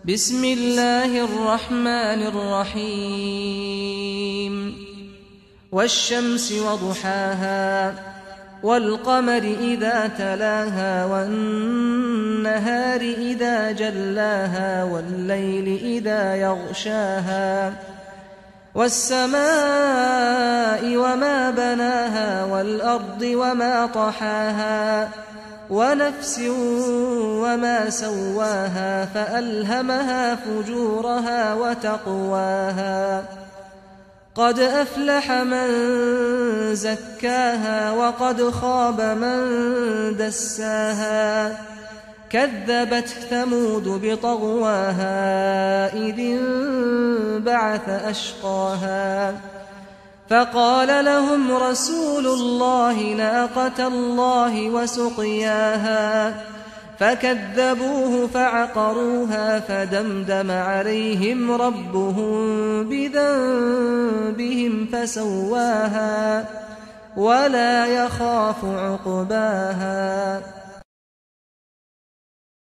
بسم الله الرحمن الرحيم والشمس وضحاها والقمر إذا تلاها والنهار إذا جلاها والليل إذا يغشاها والسماء وما بناها والأرض وما طحاها ونفس وما سواها فألهمها فجورها وتقواها قد أفلح من زكاها وقد خاب من دساها كذبت ثمود بطغواها إذ انبعث أشقاها فقال لهم رسول الله ناقة الله وسقياها فكذبوه فعقروها فدمدم عليهم ربهم بذنبهم فسواها ولا يخاف عقباها